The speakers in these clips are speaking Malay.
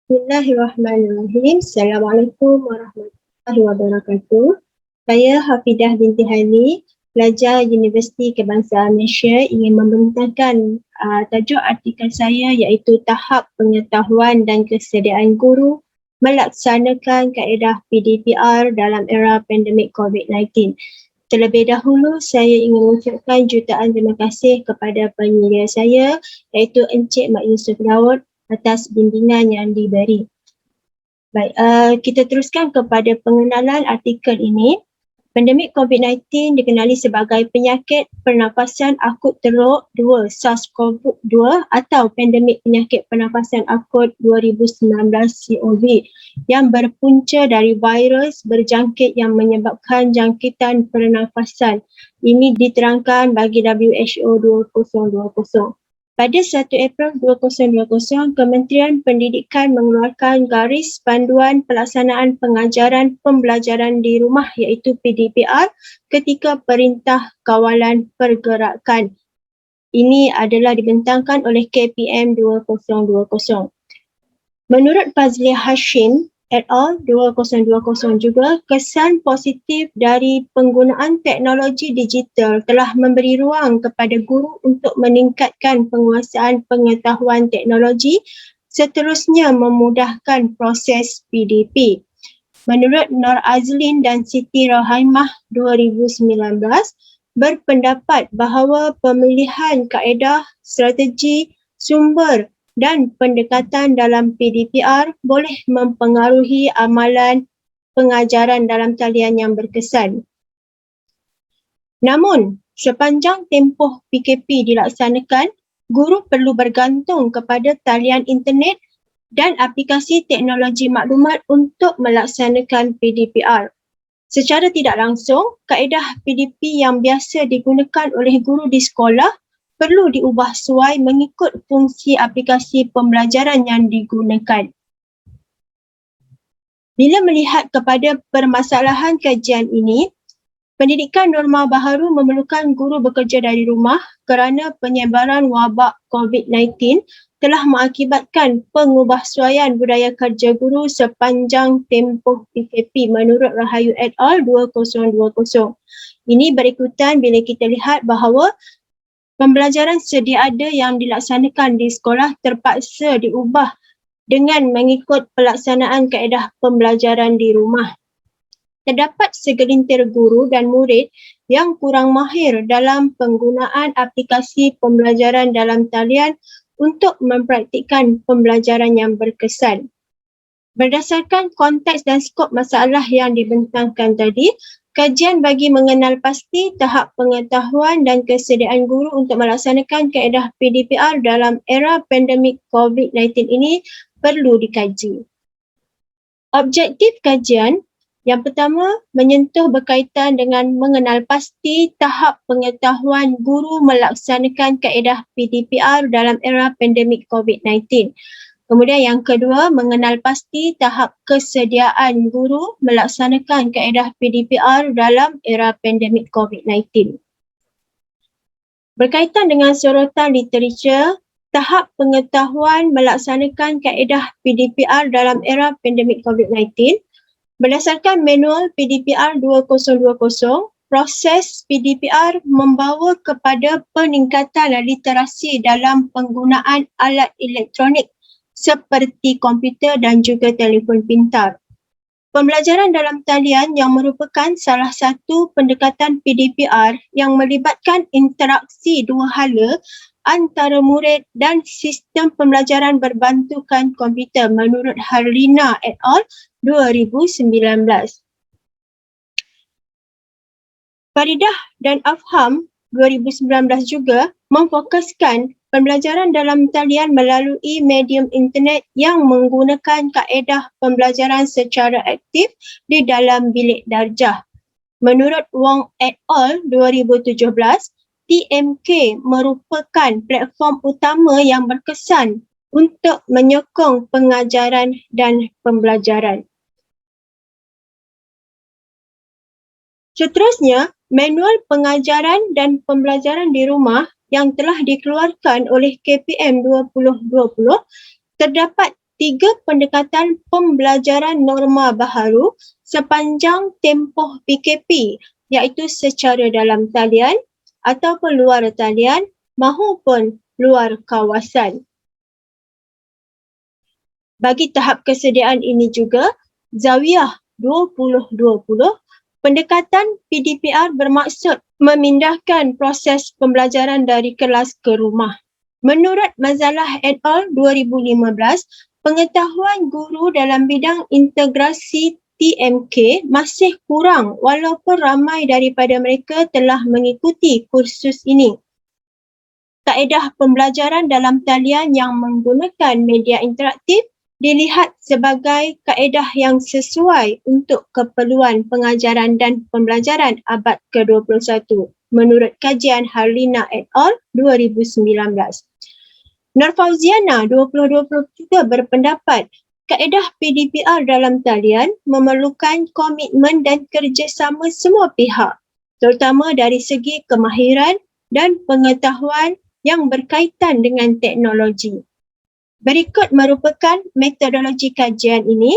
Bismillahirrahmanirrahim. Assalamualaikum warahmatullahi wabarakatuh. Saya Hafidah binti Haili, pelajar Universiti Kebangsaan Malaysia, ingin membentangkan tajuk artikel saya iaitu tahap pengetahuan dan kesediaan guru melaksanakan kaedah PDPR dalam era pandemik COVID-19. Terlebih dahulu, saya ingin mengucapkan jutaan terima kasih kepada penyelia saya iaitu Encik Mak Yusof Daud atas bimbingan yang diberi. Baik, kita teruskan kepada pengenalan artikel ini. Pandemik COVID-19 dikenali sebagai penyakit pernafasan akut teruk 2 SARS-CoV-2 atau pandemik penyakit pernafasan akut 2019 COV yang berpunca dari virus berjangkit yang menyebabkan jangkitan pernafasan. Ini diterangkan bagi WHO 2020. Pada 1 April 2020, Kementerian Pendidikan mengeluarkan garis panduan pelaksanaan pengajaran pembelajaran di rumah iaitu PDPR ketika Perintah Kawalan Pergerakan. Ini adalah dibentangkan oleh KPM 2020. Menurut Fazli Hashim et al. 2020 juga, kesan positif dari penggunaan teknologi digital telah memberi ruang kepada guru untuk meningkatkan penguasaan pengetahuan teknologi, seterusnya memudahkan proses PDP. Menurut Nur Azlin dan Siti Rahimah 2019, berpendapat bahawa pemilihan kaedah, strategi, sumber dan pendekatan dalam PDPR boleh mempengaruhi amalan pengajaran dalam talian yang berkesan. Namun, sepanjang tempoh PKP dilaksanakan, guru perlu bergantung kepada talian internet dan aplikasi teknologi maklumat untuk melaksanakan PDPR. Secara tidak langsung, kaedah PDP yang biasa digunakan oleh guru di sekolah perlu diubah sesuai mengikut fungsi aplikasi pembelajaran yang digunakan. Bila melihat kepada permasalahan kajian ini, pendidikan norma baharu memerlukan guru bekerja dari rumah kerana penyebaran wabak COVID-19 telah mengakibatkan pengubahsuaian budaya kerja guru sepanjang tempoh PKP menurut Rahayu et al. 2020. Ini berikutan bila kita lihat bahawa pembelajaran sedia ada yang dilaksanakan di sekolah terpaksa diubah dengan mengikut pelaksanaan kaedah pembelajaran di rumah. Terdapat segelintir guru dan murid yang kurang mahir dalam penggunaan aplikasi pembelajaran dalam talian untuk mempraktikkan pembelajaran yang berkesan. Berdasarkan konteks dan skop masalah yang dibentangkan tadi, kajian bagi mengenal pasti tahap pengetahuan dan kesediaan guru untuk melaksanakan kaedah PDPR dalam era pandemik COVID-19 ini perlu dikaji. Objektif kajian yang pertama menyentuh berkaitan dengan mengenal pasti tahap pengetahuan guru melaksanakan kaedah PDPR dalam era pandemik COVID-19. Kemudian yang kedua, mengenal pasti tahap kesediaan guru melaksanakan kaedah PDPR dalam era pandemik COVID-19. Berkaitan dengan sorotan literatur, tahap pengetahuan melaksanakan kaedah PDPR dalam era pandemik COVID-19, berdasarkan manual PDPR 2020, proses PDPR membawa kepada peningkatan literasi dalam penggunaan alat elektronik seperti komputer dan juga telefon pintar. Pembelajaran dalam talian yang merupakan salah satu pendekatan PDPR yang melibatkan interaksi dua hala antara murid dan sistem pembelajaran berbantukan komputer menurut Harlina et al. 2019. Faridah dan Afham 2019 juga memfokuskan pembelajaran dalam talian melalui medium internet yang menggunakan kaedah pembelajaran secara aktif di dalam bilik darjah. Menurut Wong et al. 2017, TMK merupakan platform utama yang berkesan untuk menyokong pengajaran dan pembelajaran. Seterusnya, manual pengajaran dan pembelajaran di rumah yang telah dikeluarkan oleh KPM 2020 terdapat 3 pendekatan pembelajaran norma baharu sepanjang tempoh PKP, iaitu secara dalam talian ataupun luar talian mahupun luar kawasan. Bagi tahap kesediaan ini juga, Zawiyah 2020, pendekatan PDPR bermaksud memindahkan proses pembelajaran dari kelas ke rumah. Menurut Mazalah et al. 2015, pengetahuan guru dalam bidang integrasi TMK masih kurang walaupun ramai daripada mereka telah mengikuti kursus ini. Kaedah pembelajaran dalam talian yang menggunakan media interaktif dilihat sebagai kaedah yang sesuai untuk keperluan pengajaran dan pembelajaran abad ke-21 menurut kajian Harlina et al. 2019. Nur Fauziana 2020 juga berpendapat kaedah PDPR dalam talian memerlukan komitmen dan kerjasama semua pihak, terutama dari segi kemahiran dan pengetahuan yang berkaitan dengan teknologi. Berikut merupakan metodologi kajian ini.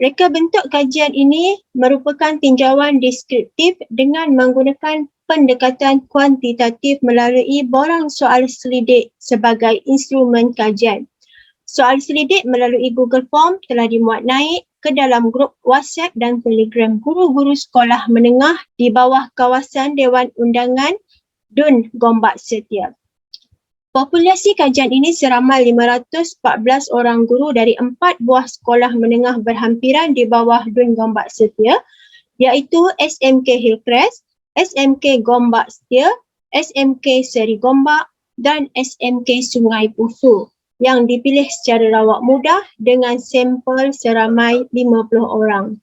Reka bentuk kajian ini merupakan tinjauan deskriptif dengan menggunakan pendekatan kuantitatif melalui borang soal selidik sebagai instrumen kajian. Soal selidik melalui Google Form telah dimuat naik ke dalam grup WhatsApp dan Telegram guru-guru sekolah menengah di bawah kawasan Dewan Undangan DUN Gombak Setia. Populasi kajian ini seramai 514 orang guru dari 4 buah sekolah menengah berhampiran di bawah DUN Gombak Setia, iaitu SMK Hillcrest, SMK Gombak Setia, SMK Seri Gombak dan SMK Sungai Pusu yang dipilih secara rawak mudah dengan sampel seramai 50 orang.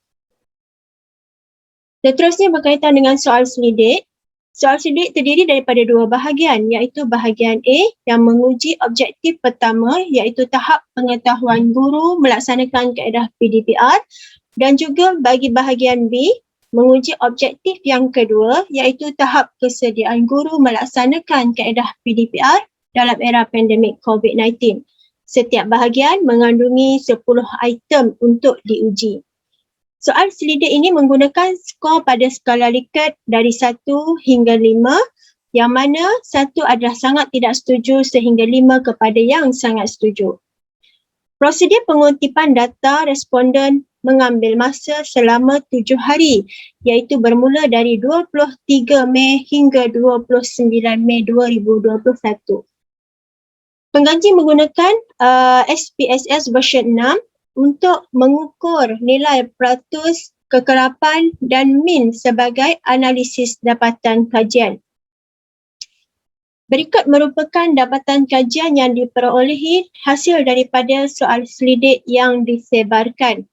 Seterusnya berkaitan dengan soal selidik. Soal selidik terdiri daripada 2 bahagian, iaitu bahagian A yang menguji objektif pertama iaitu tahap pengetahuan guru melaksanakan kaedah PDPR, dan juga bagi bahagian B menguji objektif yang kedua iaitu tahap kesediaan guru melaksanakan kaedah PDPR dalam era pandemik COVID-19. Setiap bahagian mengandungi 10 item untuk diuji. Soal selidik ini menggunakan skor pada skala Likert dari 1 hingga 5, yang mana 1 adalah sangat tidak setuju sehingga 5 kepada yang sangat setuju. Prosedur pengutipan data responden mengambil masa selama 7 hari, iaitu bermula dari 23 Mei hingga 29 Mei 2021. Pengkaji menggunakan SPSS version 6 untuk mengukur nilai peratus kekerapan dan min sebagai analisis dapatan kajian. Berikut merupakan dapatan kajian yang diperolehi hasil daripada soal selidik yang disebarkan.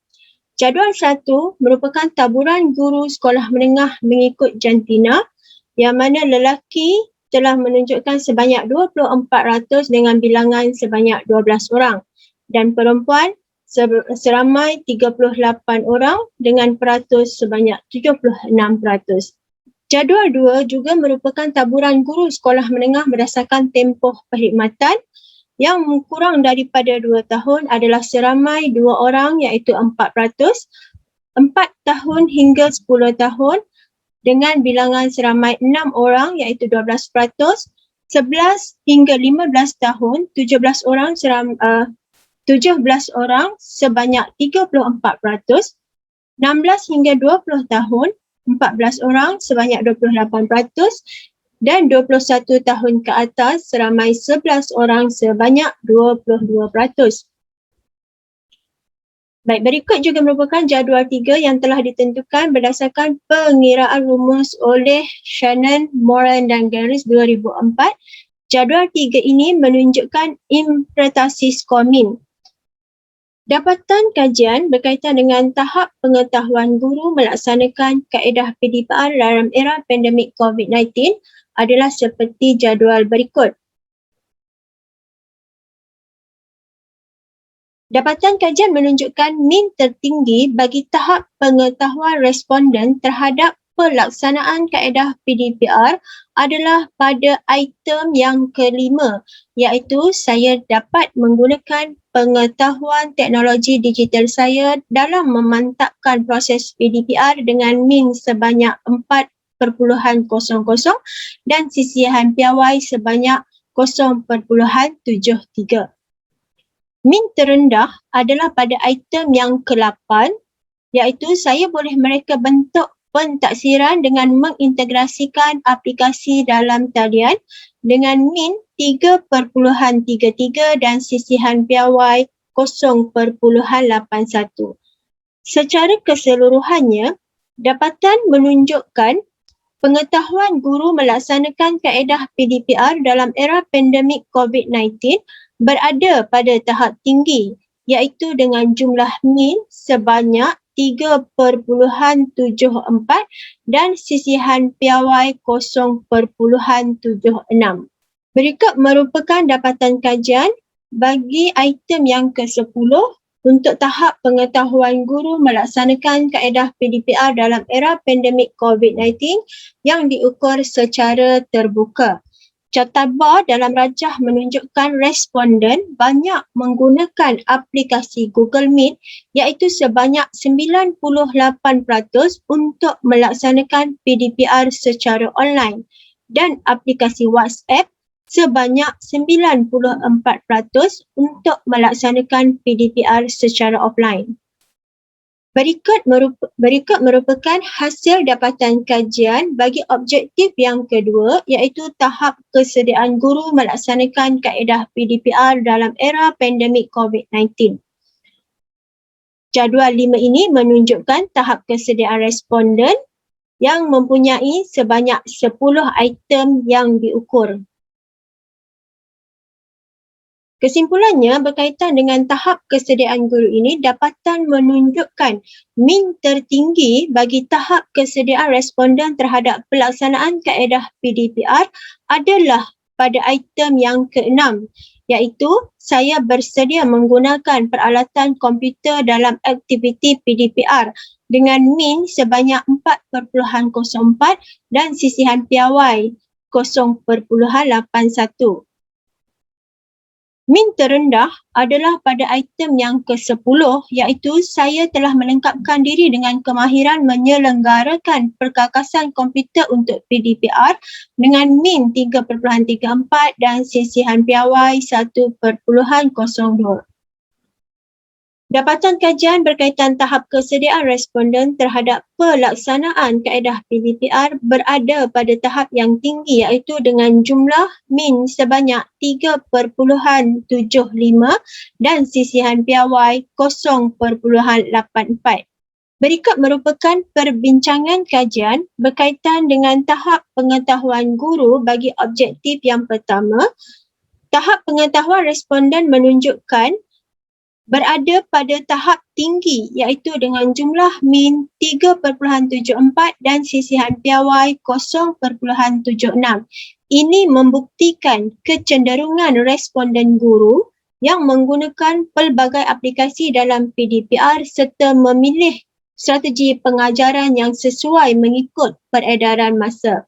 Jadual 1 merupakan taburan guru sekolah menengah mengikut jantina, yang mana lelaki telah menunjukkan sebanyak 24% dengan bilangan sebanyak 12 orang dan perempuan seramai 38 orang dengan peratus sebanyak 76%. Jadual 2 juga merupakan taburan guru sekolah menengah berdasarkan tempoh perkhidmatan yang kurang daripada 2 tahun adalah seramai 2 orang iaitu 4%, 4 tahun hingga 10 tahun dengan bilangan seramai 6 orang iaitu 12%, 11 hingga 15 tahun 17 orang sebanyak 34%, 16 hingga 20 tahun 14 orang sebanyak 28%, dan 21 tahun ke atas seramai 11 orang sebanyak 22%. Baik, berikut juga merupakan jadual 3 yang telah ditentukan berdasarkan pengiraan rumus oleh Shannon, Moran dan Garris 2004. Jadual 3 ini menunjukkan interpretasi skor min. Dapatan kajian berkaitan dengan tahap pengetahuan guru melaksanakan kaedah PDPR dalam era pandemik COVID-19 adalah seperti jadual berikut. Dapatan kajian menunjukkan min tertinggi bagi tahap pengetahuan responden terhadap pelaksanaan kaedah PDPR adalah pada item yang kelima, iaitu saya dapat menggunakan pengetahuan teknologi digital saya dalam memantapkan proses PDPR dengan min sebanyak 4.00 dan sisihan piawai sebanyak 0.73. Min terendah adalah pada item yang ke-8, iaitu saya boleh mereka bentuk pentaksiran dengan mengintegrasikan aplikasi dalam talian dengan min 3.33 dan sisihan piawai 0.81. Secara keseluruhannya, dapatan menunjukkan pengetahuan guru melaksanakan kaedah PDPR dalam era pandemik COVID-19 berada pada tahap tinggi, iaitu dengan jumlah min sebanyak 3.74 dan sisihan piawai 0.76. Berikut merupakan dapatan kajian bagi item yang ke-10 untuk tahap pengetahuan guru melaksanakan kaedah PDPR dalam era pandemik COVID-19 yang diukur secara terbuka. Catat dalam rajah menunjukkan responden banyak menggunakan aplikasi Google Meet, iaitu sebanyak 98% untuk melaksanakan PDPR secara online, dan aplikasi WhatsApp sebanyak 94% untuk melaksanakan PDPR secara offline. Berikut merupakan hasil dapatan kajian bagi objektif yang kedua, iaitu tahap kesediaan guru melaksanakan kaedah PDPR dalam era pandemik COVID-19. Jadual 5 ini menunjukkan tahap kesediaan responden yang mempunyai sebanyak 10 item yang diukur. Kesimpulannya, berkaitan dengan tahap kesediaan guru ini, dapatan menunjukkan min tertinggi bagi tahap kesediaan responden terhadap pelaksanaan kaedah PDPR adalah pada item yang ke-6, iaitu saya bersedia menggunakan peralatan komputer dalam aktiviti PDPR dengan min sebanyak 4.04 dan sisihan piawai 0.81. Min terendah adalah pada item yang ke-10, iaitu saya telah melengkapkan diri dengan kemahiran menyelenggarakan perkakasan komputer untuk PDPR dengan min 3.34 dan sisihan piawai 1.02. Dapatan kajian berkaitan tahap kesediaan responden terhadap pelaksanaan kaedah PDPR berada pada tahap yang tinggi, iaitu dengan jumlah min sebanyak 3.75 dan sisihan piawai 0.84. Berikut merupakan perbincangan kajian berkaitan dengan tahap pengetahuan guru bagi objektif yang pertama. Tahap pengetahuan responden menunjukkan berada pada tahap tinggi, iaitu dengan jumlah min 3.74 dan sisihan piawai 0.76. Ini membuktikan kecenderungan responden guru yang menggunakan pelbagai aplikasi dalam PDPR serta memilih strategi pengajaran yang sesuai mengikut peredaran masa.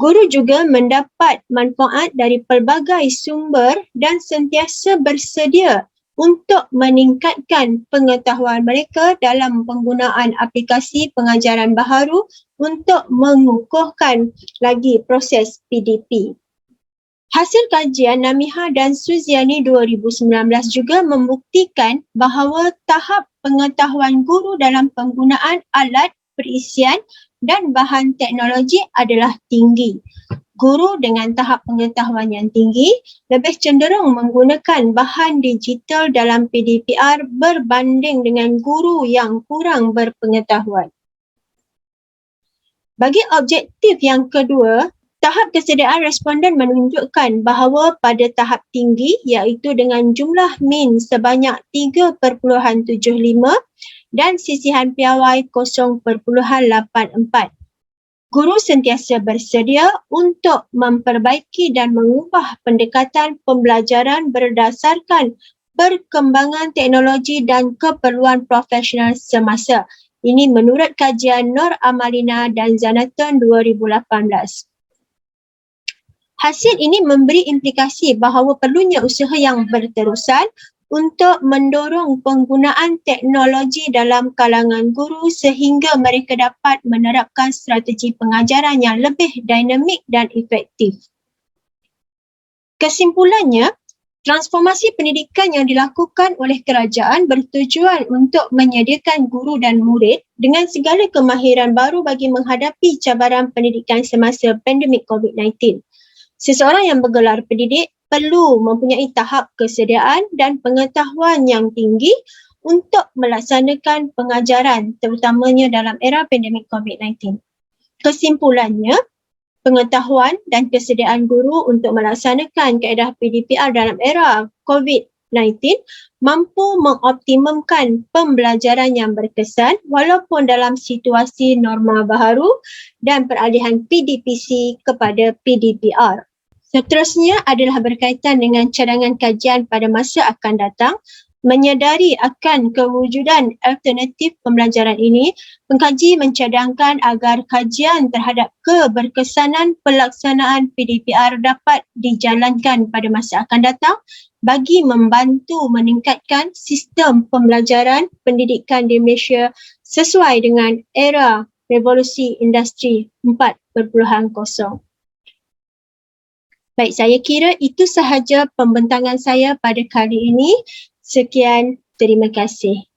Guru juga mendapat manfaat dari pelbagai sumber dan sentiasa bersedia untuk meningkatkan pengetahuan mereka dalam penggunaan aplikasi pengajaran baharu untuk mengukuhkan lagi proses PDP. Hasil kajian Namiha dan Suziani 2019 juga membuktikan bahawa tahap pengetahuan guru dalam penggunaan alat perisian dan bahan teknologi adalah tinggi. Guru dengan tahap pengetahuan yang tinggi lebih cenderung menggunakan bahan digital dalam PDPR berbanding dengan guru yang kurang berpengetahuan. Bagi objektif yang kedua, tahap kesediaan responden menunjukkan bahawa pada tahap tinggi, iaitu dengan jumlah min sebanyak 3.75 dan sisihan piawai 0.84. Guru sentiasa bersedia untuk memperbaiki dan mengubah pendekatan pembelajaran berdasarkan perkembangan teknologi dan keperluan profesional semasa. Ini menurut kajian Nur Amalina dan Zanaton 2018. Hasil ini memberi implikasi bahawa perlunya usaha yang berterusan untuk mendorong penggunaan teknologi dalam kalangan guru sehingga mereka dapat menerapkan strategi pengajaran yang lebih dinamik dan efektif. Kesimpulannya, transformasi pendidikan yang dilakukan oleh kerajaan bertujuan untuk menyediakan guru dan murid dengan segala kemahiran baru bagi menghadapi cabaran pendidikan semasa pandemik COVID-19. Seseorang yang bergelar pendidik perlu mempunyai tahap kesediaan dan pengetahuan yang tinggi untuk melaksanakan pengajaran terutamanya dalam era pandemik COVID-19. Kesimpulannya, pengetahuan dan kesediaan guru untuk melaksanakan kaedah PDPR dalam era COVID-19 mampu mengoptimumkan pembelajaran yang berkesan walaupun dalam situasi norma baharu dan peralihan PDPC kepada PDPR. Seterusnya adalah berkaitan dengan cadangan kajian pada masa akan datang. Menyedari akan kewujudan alternatif pembelajaran ini, pengkaji mencadangkan agar kajian terhadap keberkesanan pelaksanaan PDPR dapat dijalankan pada masa akan datang bagi membantu meningkatkan sistem pembelajaran pendidikan di Malaysia sesuai dengan era revolusi industri 4.0. Baik, saya kira itu sahaja pembentangan saya pada kali ini. Sekian, terima kasih.